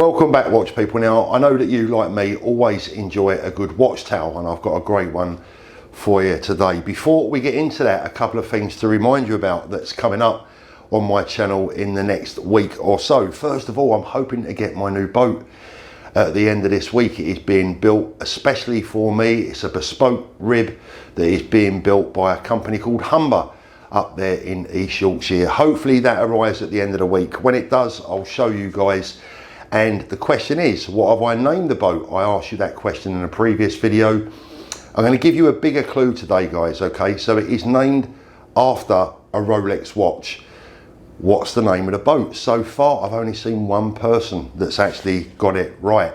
Welcome back, watch people. Now, I know that you, like me, always enjoy a good watch tale, and I've got a great one for you today. Before we get into that, a couple of things to remind you about that's coming up on my channel in the next week or so. First of all, I'm hoping to get my new boat at the end of this week. It is being built especially for me. It's a bespoke rib that is being built by a company called Humber up there in East Yorkshire. Hopefully that arrives at the end of the week. When it does, I'll show you guys. And the question is, what have I named the boat? I asked you that question in a previous video. I'm going to give you a bigger clue today, guys, okay? So it is named after a Rolex watch. What's the name of the boat? So far, I've only seen one person that's actually got it right.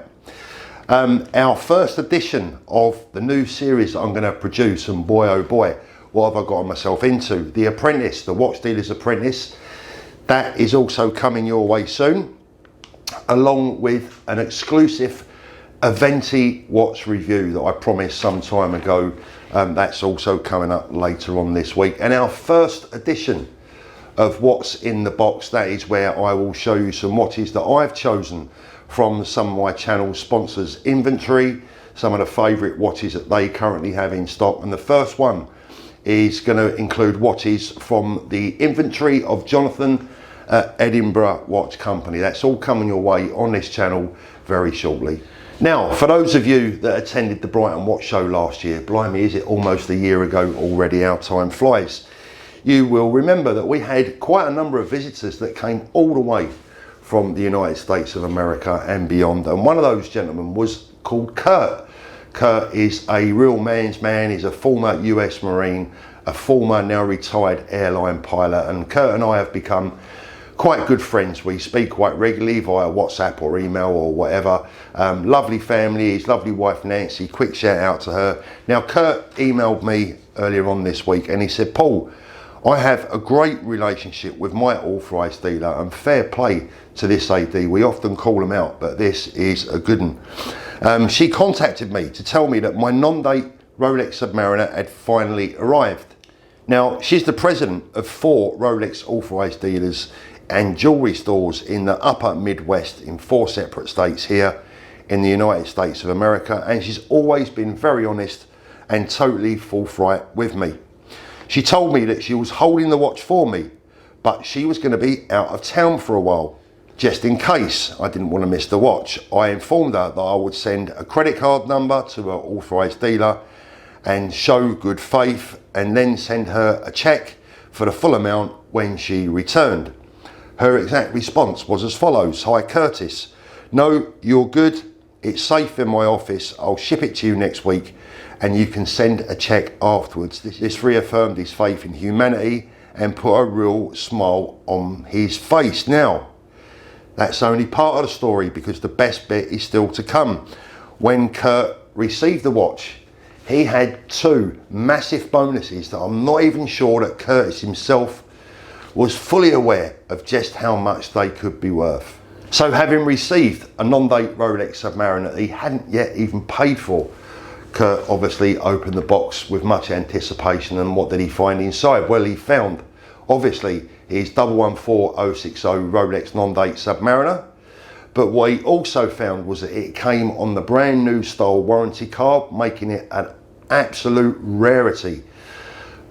Our first edition of the new series that I'm going to produce, and boy, oh boy, what have I gotten myself into? The Apprentice, the Watch Dealer's Apprentice. That is also coming your way soon, along with an exclusive Aventi watch review that I promised some time ago. That's also coming up later on this week. And our first edition of what's in the box, that is where I will show you some watches that I've chosen from some of my channel sponsors' inventory, some of the favourite watches that they currently have in stock. And the first one is going to include watches from the inventory of Jonathan at Edinburgh Watch Company. That's all coming your way on this channel very shortly. Now, for those of you that attended the Brighton Watch Show last year, blimey, is it almost a year ago already? Our time flies. You will remember that we had quite a number of visitors that came all the way from the United States of America and beyond, and one of those gentlemen was called Kurt. Kurt is a real man's man. He's a former US Marine, a former now retired airline pilot, and Kurt and I have become quite good friends. We speak quite regularly via WhatsApp or email or whatever. Lovely family, his lovely wife Nancy, quick shout out to her. Now, Kurt emailed me earlier on this week and he said, Paul, I have a great relationship with my authorised dealer, and fair play to this AD. We often call them out, but this is a good one. She contacted me to tell me that my non-date Rolex Submariner had finally arrived. Now, she's the president of 4 Rolex authorised dealers and jewellery stores in the upper Midwest in 4 separate states here in the United States of America, and she's always been very honest and totally forthright with me. She told me that she was holding the watch for me, but she was going to be out of town for a while. Just in case I didn't want to miss the watch, I informed her that I would send a credit card number to her authorised dealer and show good faith, and then send her a cheque for the full amount when she returned. Her exact response was as follows: Hi Curtis, no, you're good, it's safe in my office, I'll ship it to you next week and you can send a cheque afterwards. This reaffirmed his faith in humanity and put a real smile on his face. Now, that's only part of the story, because the best bit is still to come. When Kurt received the watch, he had 2 massive bonuses that I'm not even sure that Curtis himself was fully aware of just how much they could be worth. So, having received a non-date Rolex Submariner that he hadn't yet even paid for, Kurt obviously opened the box with much anticipation, and what did he find inside? Well, he found obviously his 114060 Rolex non-date Submariner, but what he also found was that it came on the brand new style warranty card, making it an absolute rarity.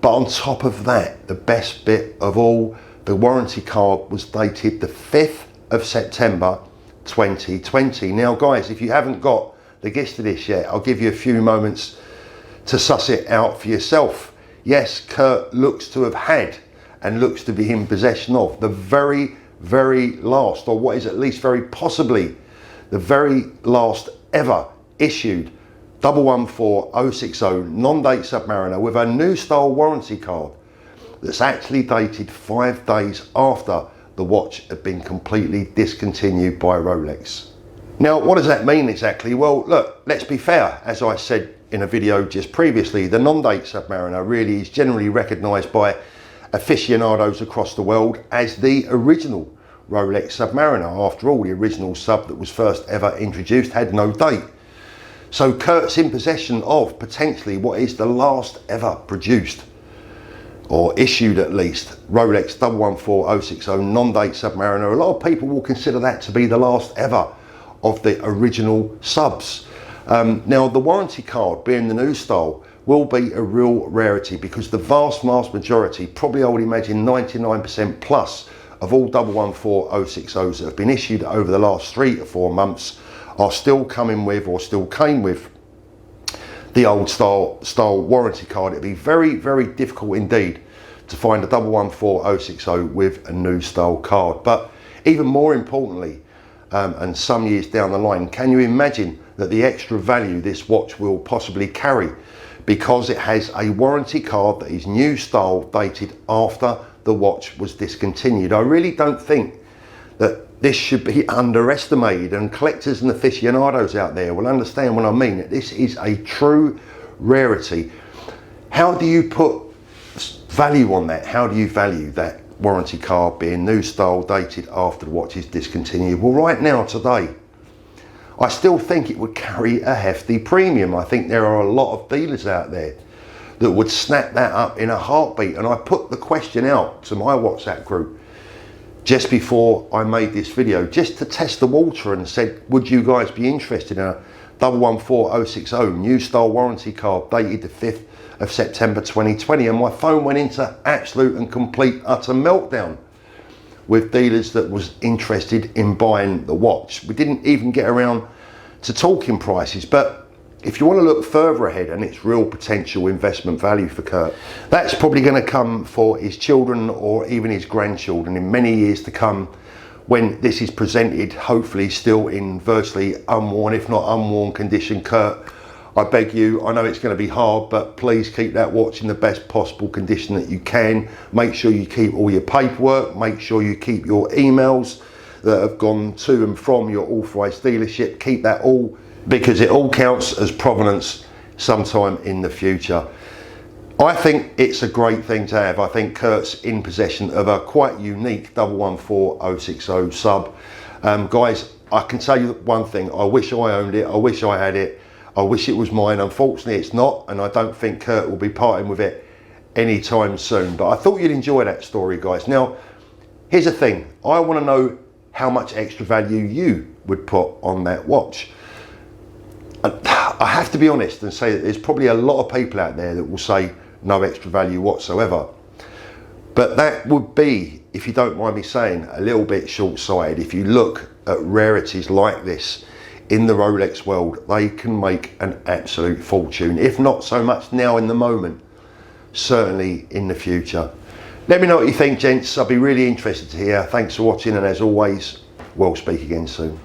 But on top of that, the best bit of all, the warranty card was dated the 5th of September 2020. Now guys, if you haven't got the gist of this yet, I'll give you a few moments to suss it out for yourself. Yes, Kurt looks to have had, and looks to be in possession of, the very last, or what is at least very possibly the very last ever issued 114060 non-date Submariner with a new style warranty card that's actually dated 5 days after the watch had been completely discontinued by Rolex. Now, what does that mean exactly? Well, look, let's be fair. As I said in a video just previously, the non-date Submariner really is generally recognised by aficionados across the world as the original Rolex Submariner. After all, the original sub that was first ever introduced had no date. So Kurt's in possession of potentially what is the last ever produced, or issued at least, Rolex 114060 non-date Submariner. A lot of people will consider that to be the last ever of the original subs. Now the warranty card, being the new style, will be a real rarity because the vast majority, probably I would imagine 99% plus of all 114060s that have been issued over the last 3 to 4 months are still coming with, or still came with, the old style warranty card. It'd be very, very difficult indeed to find a 114060 with a new style card. But even more importantly, and some years down the line, can you imagine that the extra value this watch will possibly carry because it has a warranty card that is new style, dated after the watch was discontinued? I really don't think that this should be underestimated, and collectors and aficionados out there will understand what I mean. This is a true rarity. How do you put value on that? How do you value that warranty card being new style, dated after the watch is discontinued? Well, right now, today, I still think it would carry a hefty premium. I think there are a lot of dealers out there that would snap that up in a heartbeat. And I put the question out to my WhatsApp group just before I made this video, just to test the water, and said, would you guys be interested in a 114060 new style warranty card dated the 5th of September 2020? And my phone went into absolute and complete utter meltdown with dealers that was interested in buying the watch. We didn't even get around to talking prices. But if you want to look further ahead and its real potential investment value for Kurt, that's probably going to come for his children or even his grandchildren in many years to come, when this is presented, hopefully still in virtually unworn, if not unworn condition. Kurt, I beg you, I know it's going to be hard, but please keep that watch in the best possible condition that you can. Make sure you keep all your paperwork, make sure you keep your emails that have gone to and from your authorised dealership. Keep that all, because it all counts as provenance sometime in the future. I think it's a great thing to have. I think Kurt's in possession of a quite unique 114060 sub. Guys, I can tell you one thing, I wish I owned it, I wish I had it, I wish it was mine. Unfortunately it's not, and I don't think Kurt will be parting with it anytime soon. But I thought you'd enjoy that story, guys. Now, here's the thing, I want to know how much extra value you would put on that watch. I have to be honest and say that there's probably a lot of people out there that will say no extra value whatsoever. But that would be, if you don't mind me saying, a little bit short-sighted. If you look at rarities like this in the Rolex world, they can make an absolute fortune. If not so much now in the moment, certainly in the future. Let me know what you think, gents. I'll be really interested to hear. Thanks for watching, and as always, we'll speak again soon.